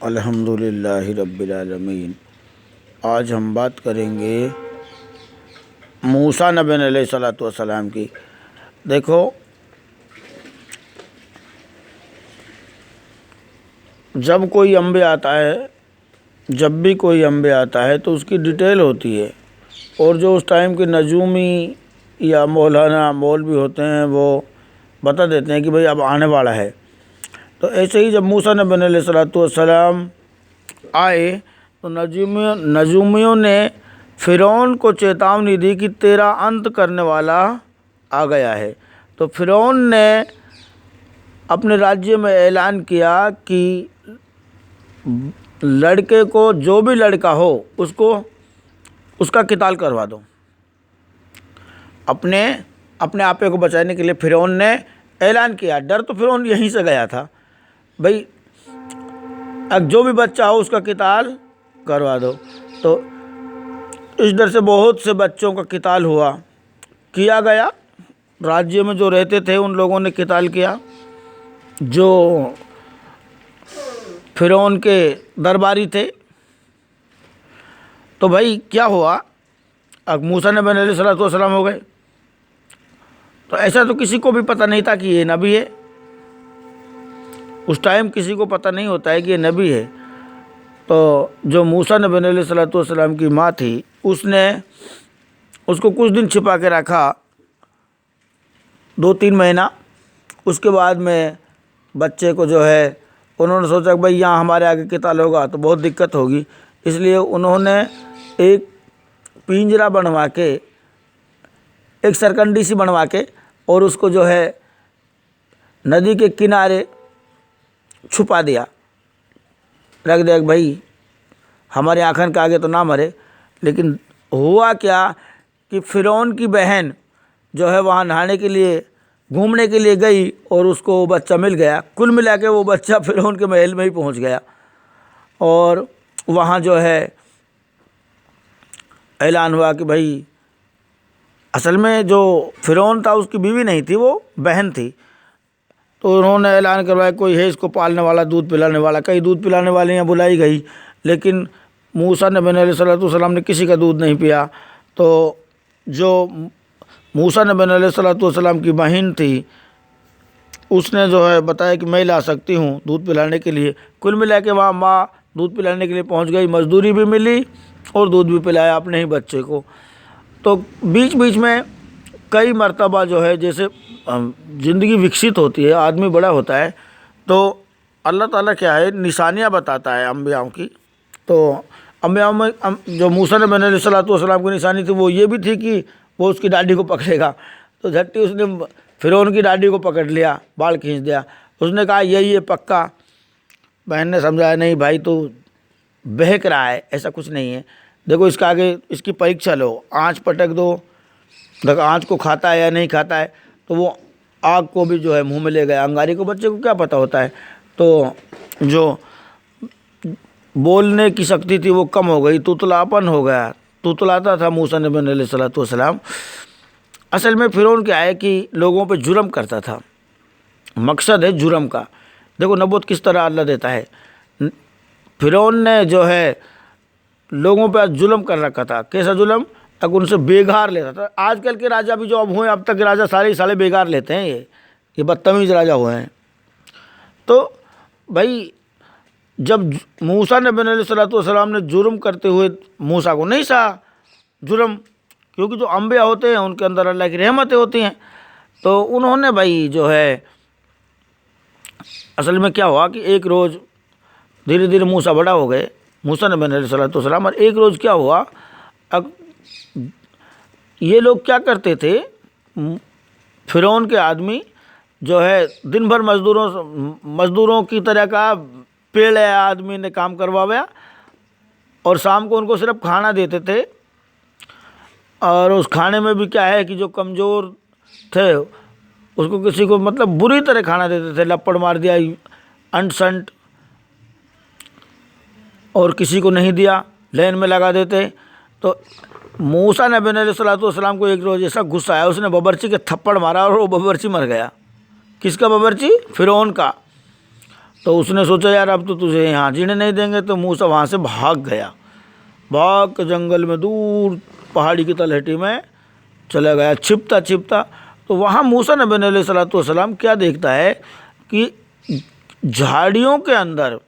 अल्हम्दुलिल्लाहि रब्बिल आलमीन। आज हम बात करेंगे मूसा नबी अलैहिस्सलातु वस्सलाम की। देखो, जब कोई अम्बे आता है, जब भी कोई अम्बे आता है तो उसकी डिटेल होती है, और जो उस टाइम के नजूमी या मौलाना मौलवी होते हैं वो बता देते हैं कि भाई अब आने वाला है। तो ऐसे ही जब मूसा नबी अलैहिस्सलातु वस्सलाम आए तो नजूमियों ने फ़िरौन को चेतावनी दी कि तेरा अंत करने वाला आ गया है। तो फ़िरौन ने अपने राज्य में ऐलान किया कि लड़के को, जो भी लड़का हो उसको उसका किताल करवा दो। अपने आपे को बचाने के लिए फ़िरौन ने ऐलान किया। डर तो फ़िरौन यहीं से गया था, भाई अब जो भी बच्चा हो उसका किताल करवा दो। तो इस डर से बहुत से बच्चों का किताल किया गया। राज्य में जो रहते थे उन लोगों ने किताल किया, जो फ़िरौन के दरबारी थे। तो भाई क्या हुआ, अब मूसा नबी अलैहिस्सलातु वस्सलाम हो गए। तो ऐसा तो किसी को भी पता नहीं था कि ये नबी है। उस टाइम किसी को पता नहीं होता है कि ये नबी है। तो जो मूसा नबी अलैहिस्सलातु वस्सलाम की माँ थी, उसने उसको कुछ दिन छिपा के रखा, 2-3 महीना। उसके बाद में बच्चे को जो है, उन्होंने सोचा कि भाई यहाँ हमारे आगे किताल होगा तो बहुत दिक्कत होगी, इसलिए उन्होंने एक पिंजरा बनवा के, एक सरकंडी सी बनवा के, और उसको जो है नदी के किनारे छुपा दिया, रख दिया कि भाई हमारे आँखन के आगे तो ना मरे। लेकिन हुआ क्या कि फ़िरौन की बहन जो है वहाँ नहाने के लिए, घूमने के लिए गई, और उसको वो बच्चा मिल गया। कुल मिला के वो बच्चा फ़िरौन के महल में ही पहुँच गया, और वहाँ जो है ऐलान हुआ कि भाई असल में जो फ़िरौन था उसकी बीवी नहीं थी, वो बहन थी। तो उन्होंने ऐलान करवाया कोई है इसको पालने वाला, दूध पिलाने वाला। कई दूध पिलाने वाले यहाँ बुलाई गई, लेकिन मूसा नबी अलैहिस्सलातु वस्सलाम ने किसी का दूध नहीं पिया। तो जो मूसा नबी अलैहिस्सलातु वस्सलाम की बहन थी, उसने जो है बताया कि मैं ला सकती हूँ दूध पिलाने के लिए। कुल मिला के वहाँ माँ दूध पिलाने के लिए पहुँच गई, मजदूरी भी मिली और दूध भी पिलाया अपने ही बच्चे को। तो बीच बीच में कई मर्तबा जो है, जैसे ज़िंदगी विकसित होती है, आदमी बड़ा होता है, तो अल्लाह ताला क्या है, निशानियाँ बताता है अम्बियाओं की। तो अम्बियाओं में जो मूसा नबी अलैहिस्सलातु वस्सलाम की निशानी थी वो ये भी थी कि वो उसकी दाढ़ी को पकड़ेगा। तो झट्टी उसने फ़िरौन की दाढ़ी को पकड़ लिया, बाल खींच दिया। उसने कहा यही है पक्का। बहन ने समझाया नहीं भाई तो बहक रहा है, ऐसा कुछ नहीं है, देखो इसका आगे इसकी परीक्षा लो, आँच पटक दो, देखो आँच को खाता है या नहीं खाता है। तो वो आग को भी जो है मुंह में ले गया। अंगारी को, बच्चे को क्या पता होता है। तो जो बोलने की शक्ति थी वो कम हो गई, तुतलापन हो गया, तुतलाता था मूसा नबी अलैहिस्सलातु वस्सलाम। असल में फ़िरौन क्या है कि लोगों पे जुर्म करता था, मकसद है जुर्म का। देखो नबूवत किस तरह अल्लाह देता है। फ़िरौन ने जो है लोगों पे जुल्म कर रखा था। कैसा जुल्म? तक उनसे बेगार लेता था। आजकल के राजा भी जो अब हुए, अब तक के राजा सारे बेगार लेते हैं, ये बदतमीज़ राजा हुए हैं। तो भाई जब मूसा नबी अलैहिस्सलातु वस्सलाम ने जुर्म करते हुए मूसा को नहीं सहा जुर्म, क्योंकि जो अम्बिया होते हैं उनके अंदर अल्लाह की रहमतें होती हैं। तो उन्होंने भाई जो है, असल में क्या हुआ कि एक रोज़ धीरे धीरे मूसा बड़ा हो गए, मूसा नबी अलैहिस्सलातु वस्सलाम। और एक रोज़ क्या हुआ, अब ये लोग क्या करते थे, फ़िरौन के आदमी जो है दिन भर मज़दूरों की तरह का पेड़ या आदमी ने काम करवाया, और शाम को उनको सिर्फ खाना देते थे। और उस खाने में भी क्या है कि जो कमज़ोर थे उसको, किसी को मतलब बुरी तरह खाना देते थे, लपड़ मार दिया, अंट संट, और किसी को नहीं दिया, लाइन में लगा देते। तो मूसा नबी अलैहिस्सलातु वस्सलाम को एक रोज़ ऐसा गुस्सा आया, उसने बावर्ची के थप्पड़ मारा और वो बावर्ची मर गया। किसका बावर्ची? फ़िरौन का। तो उसने सोचा यार अब तो तुझे यहाँ जीने नहीं देंगे, तो मूसा वहाँ से भाग गया, भाग के जंगल में दूर पहाड़ी की तलहटी में चला गया, छिपता छिपता। तो वहाँ मूसा नबी अलैहिस्सलाम क्या देखता है कि झाड़ियों के अंदर,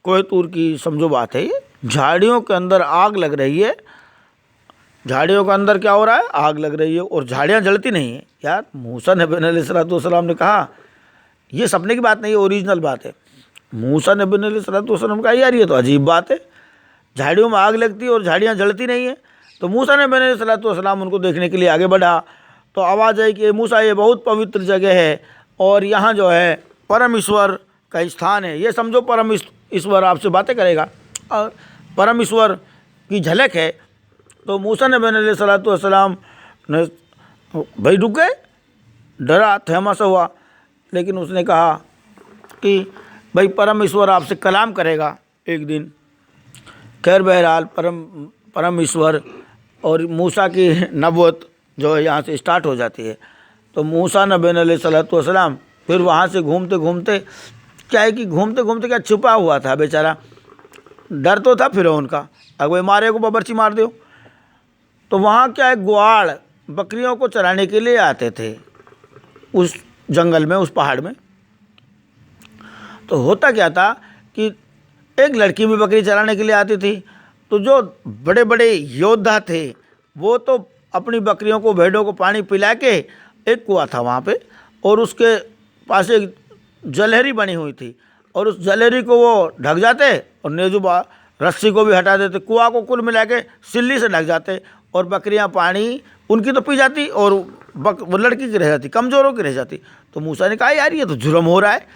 कोई तूर की समझो बात है ये, झाड़ियों के अंदर आग लग रही है। झाड़ियों के अंदर क्या हो रहा है, आग लग रही है और झाड़ियाँ जलती नहीं है। यार मूसा नबी अलैहिस्सलाम ने कहा, ये सपने की बात नहीं है, ओरिजिनल बात है। मूसा नबी अलैहिस्सलाम ने कहा यार ये तो अजीब बात है, झाड़ियों में आग लगती है और झाड़ियाँ जलती नहीं है। तो मूसा नबी अलैहिस्सलाम उनको देखने के लिए आगे बढ़ा, तो आवाज़ आई कि मूसा ये बहुत पवित्र जगह है और यहाँ जो है परम ईश्वर का स्थान है, ये समझो परम ईश्वर आपसे बातें करेगा और परम ईश्वर की झलक है। तो मूसा नबी अलैहिस्सलाम ने भाई रुक गए, डरा थमा सा हुआ, लेकिन उसने कहा कि भाई परम ईश्वर आपसे कलाम करेगा एक दिन। खैर बहरहाल परम ईश्वर और मूसा की नबूवत जो है यहाँ से स्टार्ट हो जाती है। तो मूसा नबी अलैहिस्सलाम फिर वहाँ से घूमते घूमते, क्या है कि घूमते घूमते क्या छुपा हुआ था बेचारा, डर तो था फिरौन का, अगर कोई मारे को बबरची मार दो। तो वहाँ क्या है, ग्वाड़ बकरियों को चराने के लिए आते थे उस जंगल में, उस पहाड़ में। तो होता क्या था कि एक लड़की भी बकरी चराने के लिए आती थी। तो जो बड़े बड़े योद्धा थे वो तो अपनी बकरियों को, भेड़ों को पानी पिला के, एक कुआं था वहाँ पे और उसके पास एक जलहरी बनी हुई थी और उस जलहरी को वो ढक जाते और नेजुबा रस्सी को भी हटा देते, कुआं को कुल मिला के सिल्ली से ढक जाते और बकरियां पानी उनकी तो पी जाती और वो लड़की की रह जाती, कमज़ोरों की रह जाती। तो मूसा ने कहा यार ये तो जुर्म हो रहा है।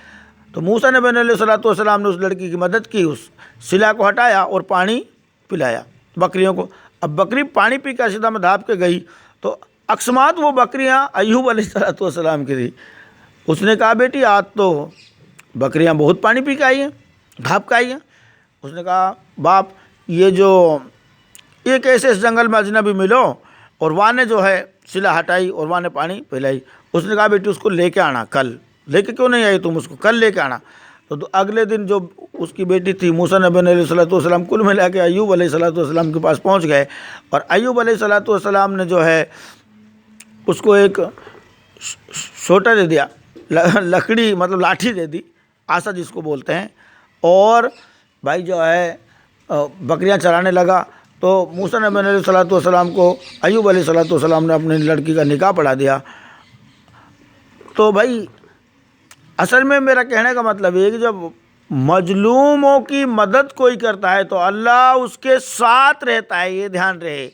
तो मूसा नबी अलैहिस्सलाम ने उस लड़की की मदद की, उस सिला को हटाया और पानी पिलाया बकरियों को। अब बकरी पानी पी कर सीधा में धाप के गई, तो अकस्मात वो बकरियां अय्यूब अलैहिस्सलाम की थी। उसने कहा बेटी आज तो बकरियां बहुत पानी पी के आई हैं, धाप के आई हैं। उसने कहा बाप ये जो एक ऐसे इस जंगल में अजनबी मिलो और वहाँ ने जो है सिला हटाई और वहाँ ने पानी पिलाई। उसने कहा बेटी उसको लेके आना, कल लेके क्यों नहीं आई तुम, उसको कल लेके आना। तो अगले दिन जो उसकी बेटी थी मूसा नबी अलैहिस्सलाम कुल मिला के अय्यूब अलैहिस्सलाम के पास पहुँच गए और अय्यूब अलैहिस्सलाम ने जो है उसको एक सोटा दे दिया, लकड़ी मतलब लाठी दे दी, आसा जिसको बोलते हैं, और भाई जो है बकरियां चराने लगा। तो मूसा नबी अलैहिस्सलाम को अय्यूब अलैहिस्सलाम ने अपनी लड़की का निकाह पढ़ा दिया। तो भाई असल में मेरा कहने का मतलब ये कि जब मजलूमों की मदद कोई करता है तो अल्लाह उसके साथ रहता है, ये ध्यान रहे।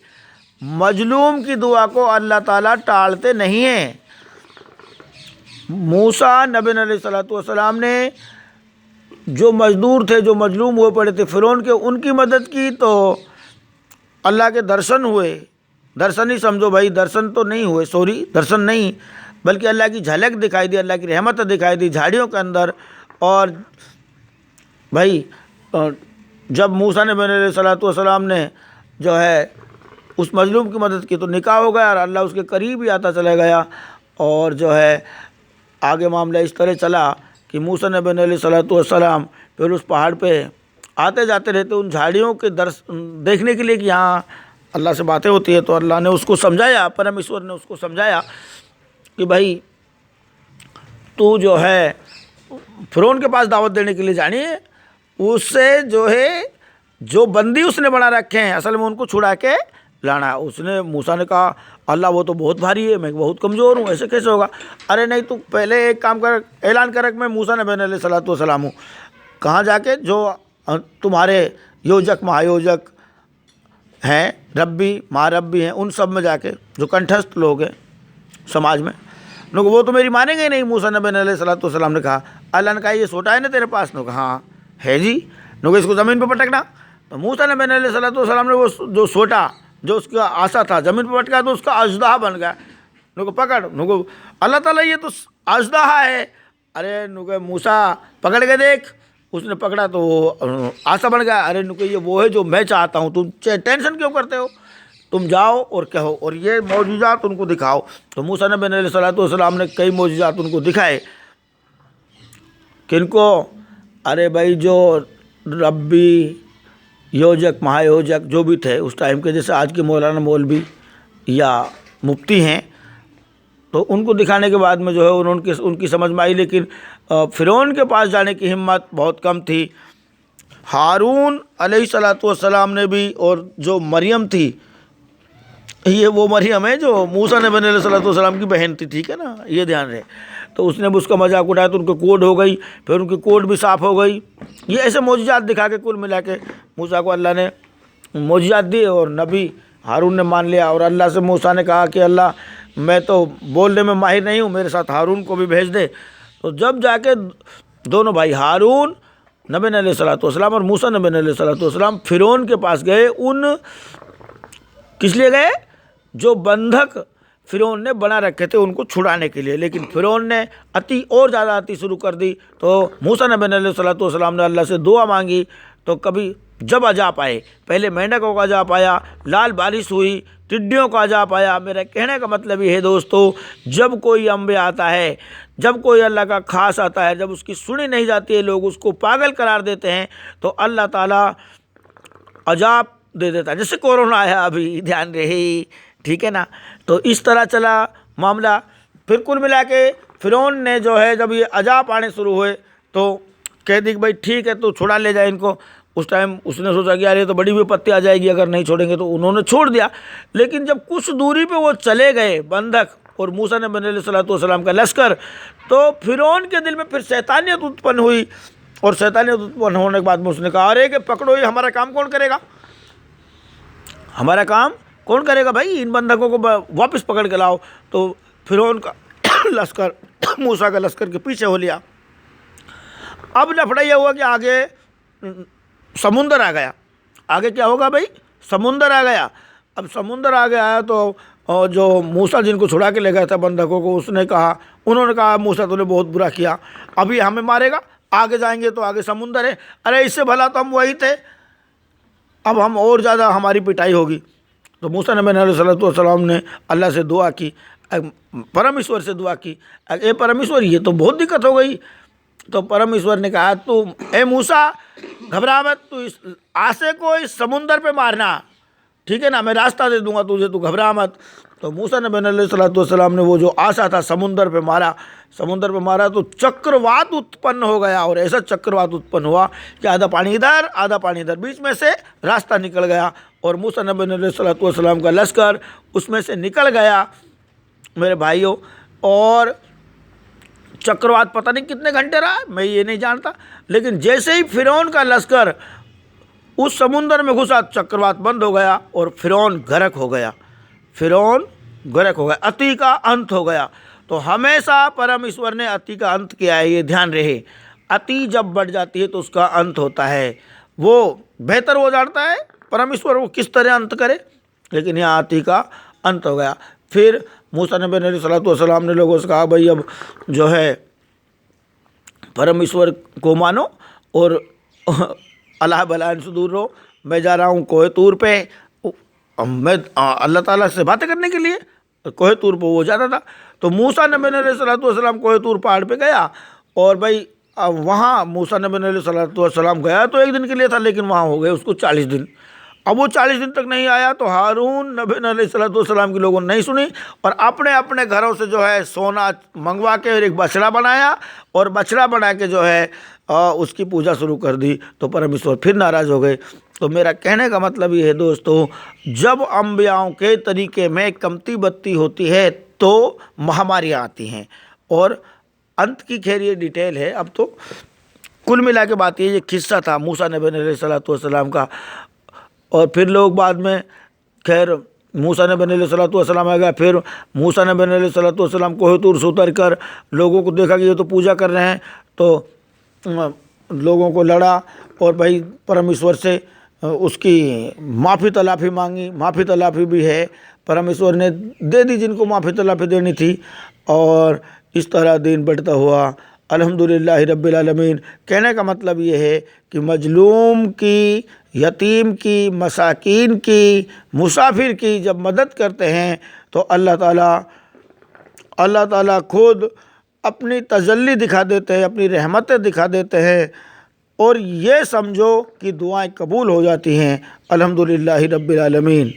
मजलूम की दुआ को अल्लाह ताला टालते नहीं हैं। मूसा नबी अलैहिस्सलाम ने जो मजदूर थे, जो मजलूम हुए पड़े थे फिरौन के, उनकी मदद की तो अल्लाह के दर्शन हुए। दर्शन ही समझो भाई, दर्शन तो नहीं हुए, सॉरी दर्शन नहीं, बल्कि अल्लाह की झलक दिखाई दी, अल्लाह की रहमत दिखाई दी झाड़ियों के अंदर। और भाई जब मूसा नबी अलैहिस्सलाम ने जो है उस मजलूम की मदद की तो निकाह हो गया और अल्लाह उसके करीब ही आता चला गया। और जो है आगे मामला इस तरह चला कि मूसा नबी अलैहिस्सलाम फिर उस पहाड़ पे आते जाते रहते उन झाड़ियों के देखने के लिए कि यहाँ अल्लाह से बातें होती है। तो अल्लाह ने उसको समझाया, परमेश्वर ने उसको समझाया कि भाई तू जो है फिरौन के पास दावत देने के लिए जानी है, उससे जो है जो बंदी उसने बना रखे हैं असल में उनको छुड़ा के लाना है। उसने मूसा ने कहा अल्लाह वो तो बहुत भारी है, मैं बहुत कमज़ोर हूँ, ऐसे कैसे होगा। अरे नहीं तू पहले एक काम कर, ऐलान कर मैं मूसा नबी अलैहिस्सलाम हूँ। कहाँ जाके, जो तुम्हारे योजक महायोजक हैं, रब्बी महारब्बी हैं, उन सब में जाके जो कंठस्थ लोग हैं समाज में, वो तो मेरी मानेंगे ही नहीं। मूसा नबी अलैहिस्सलाम ने कहा, अल्लाह ने कहा ये सोटा है ना तेरे पास? हाँ है जी। इसको ज़मीन पर पटकना। तो मूसा नबी अलैहिस्सलाम ने वो जो सोटा जो उसका आशा था ज़मीन पर पटका तो उसका अजदहा बन गया। पकड़, अल्लाह ताला ये तो अजदहा है। अरे मूसा पकड़ के देख। उसने पकड़ा तो वो आशा बन गया। अरे ये वो है जो मैं चाहता हूँ, तुम टेंशन क्यों करते हो, तुम जाओ और कहो और ये मौजूजात उनको दिखाओ। तो मूसा नबी अलैहिस्सलाम ने कई मौजूजात उनको दिखाए। किनको? अरे भाई जो रब्बी योजक महायोजक जो भी थे उस टाइम के, जैसे आज के मौलाना मौलवी या मुफ्ती हैं, तो उनको दिखाने के बाद में जो है उन्होंने उनकी समझ में आई, लेकिन फ़िरौन के पास जाने की हिम्मत बहुत कम थी। हारून अलैहिस्सलातु वस्सलाम ने भी, और जो मरियम थी, ये वो मरियम है जो मूसा नबी अलैहिस्सलातु वस्सलाम की बहन थी, ठीक है ना, ये ध्यान रहे। तो उसने भी उसका मजाक उठाया तो उनको कोड हो गई, फिर उनकी कोड भी साफ़ हो गई। ये ऐसे मोजिज़ात दिखा के कुल मिला के मूसा को अल्लाह ने मोजिज़ात दी, और नबी हारून ने मान लिया। और अल्लाह से मूसा ने कहा कि अल्लाह मैं तो बोलने में माहिर नहीं हूँ, मेरे साथ हारून को भी भेज दे। तो जब जाके दोनों भाई हारून नबी अलैहिस्सलातु वस्सलाम और मूसा नबी अलैहिस्सलातु वस्सलाम फ़िरौन के पास गए, उन किस लिए गए, जो बंधक फ़िरौन ने बना रखे थे उनको छुड़ाने के लिए। लेकिन फ़िरौन ने अति और ज़्यादा अति शुरू कर दी। तो मूसा नबी अलैहिस्सलातु वस्सलाम ने अल्लाह से दुआ मांगी, तो कभी जब अजाब आए, पहले मेंढकों का अजाब आया, लाल बारिश हुई, टिड्डियों का अजाब आया। मेरा कहने का मतलब ये है दोस्तों, जब कोई अम्बे आता है, जब कोई अल्लाह का खास आता है, जब उसकी सुनी नहीं जाती है, लोग उसको पागल करार देते हैं, तो अल्लाह ताला अजाब दे देता है। जैसे कोरोना आया अभी, ध्यान रहे, ठीक है ना। तो इस तरह चला मामला। फिर कुल मिला के फ़िरौन ने जो है, जब ये अजाब आने शुरू हुए तो कह दी कि भाई ठीक है, तो छुड़ा ले जाए इनको। उस टाइम उसने सोचा कि यार ये तो बड़ी विपत्ति आ जाएगी अगर नहीं छोड़ेंगे, तो उन्होंने छोड़ दिया। लेकिन जब कुछ दूरी पे वो चले गए बंधक और मूसा नबी अलैहिस्सलातु वस्सलाम का लश्कर, तो फ़िरौन के दिल में फिर शैतानियत उत्पन्न हुई। और शैतानियत उत्पन्न होने के बाद में उसने कहा, अरे कि पकड़ो, ये हमारा काम कौन करेगा, हमारा काम कौन करेगा भाई, इन बंधकों को वापस पकड़ के लाओ। तो फ़िरौन का लश्कर मूसा का लश्कर के पीछे हो लिया। अब लफड़ा यह हुआ कि आगे समुंदर आ गया। आगे क्या होगा भाई, समुंदर आ गया। अब समुंदर आ गया तो जो मूसा जिनको छुड़ा के ले गया था बंधकों को, उन्होंने कहा मूसा तूने बहुत बुरा किया, अभी हमें मारेगा, आगे जाएंगे तो आगे समुंदर है, अरे इससे भला तो हम वही थे, अब हम और ज़्यादा हमारी पिटाई होगी। तो मूसा नबी अलैहिस्सलातु वस्सलाम ने अल्लाह से दुआ की, परमेश्वर से दुआ की, ए परमेश्वर ये तो बहुत दिक्कत हो गई। तो परमेश्वर ने कहा, तू ए मूसा घबरा मत, तू इस आसे को इस समुंदर पे मारना, ठीक है ना, मैं रास्ता दे दूंगा तुझे, तू घबरा मत। तो मूसा नबी अलैहिस्सलातु वस्सलाम ने वो जो आसा था समुंदर पे मारा, समुंदर पे मारा तो चक्रवात उत्पन्न हो गया। और ऐसा चक्रवात उत्पन्न हुआ कि आधा पानी इधर आधा पानी इधर, बीच में से रास्ता निकल गया और मूसा नबी अलैहिस्सलातु वस्सलाम का लश्कर उसमें से निकल गया मेरे भाइयों। और चक्रवात पता नहीं कितने घंटे रहा, मैं ये नहीं जानता, लेकिन जैसे ही फ़िरौन का लश्कर उस समुंदर में घुसा, चक्रवात बंद हो गया और फ़िरौन गर्क हो गया। फ़िरौन गर्क हो गया, अति का अंत हो गया। तो हमेशा परमेश्वर ने अति का अंत किया है, ये ध्यान रहे। अति जब बढ़ जाती है तो उसका अंत होता है, वो बेहतर हो जाता है परमेश्वर वो किस तरह अंत करे, लेकिन यहाँ अति का अंत हो गया। फिर मूसा नबी अलैहिस्सलातु वस्सलाम ने लोगों से कहा, भाई अब जो है परमेश्वर को मानो और अल्लाह बलान से दूर रहो, मैं जा रहा हूँ कोहे तूर पे, मैं अल्लाह ताला से बातें करने के लिए कोहे तूर पे वो जाता था। तो मूसा नबी अलैहिस्सलातु वस्सलाम कोहे तूर पहाड़ पे गया, और भाई वहाँ मूसा नबी अलैहिस्सलातु वस्सलाम गया तो एक दिन के लिए था, लेकिन वहाँ हो गए उसको 40 दिन। अब वो 40 दिन तक नहीं आया तो हारून नबी अलैहिस्सलातु वस्सलाम की लोगों ने नहीं सुनी, और अपने अपने घरों से जो है सोना मंगवा के एक बछड़ा बनाया, और बछड़ा बना के जो है उसकी पूजा शुरू कर दी। तो परमेश्वर फिर नाराज़ हो गए। तो मेरा कहने का मतलब ये है दोस्तों, जब अम्बियाओं के तरीके में कमती बत्ती होती है तो महामारियाँ आती हैं। और अंत की खैर ये डिटेल है। अब तो कुल मिला के बात ये किस्सा था मूसा नबी अलैहिस्सलातु वस्सलाम का। और फिर लोग बाद में खैर मूसा नबी अलैहिस्सलातु वस्सलाम आ गया। फिर मूसा नबी अलैहिस्सलातु वस्सलाम कोहे तूर से उतर कर लोगों को देखा कि ये तो पूजा कर रहे हैं, तो लोगों को लड़ा और भाई परमेश्वर से उसकी माफ़ी तलाफ़ी मांगी। माफ़ी तलाफ़ी भी है, परमेश्वर ने दे दी जिनको माफ़ी तलाफ़ी देनी थी। और इस तरह दिन बढ़ता हुआ अल्हम्दुलिल्लाह रब्बिल आलमीन। कहने का मतलब ये है कि मजलूम की, यतीम की, मसाकीन की, मुसाफिर की जब मदद करते हैं तो अल्लाह ताला खुद अपनी तजल्ली दिखा देते हैं, अपनी रहमतें दिखा देते हैं। और ये समझो कि दुआएं कबूल हो जाती हैं। अल्हम्दुलिल्लाहि रब्बिल आलमीन।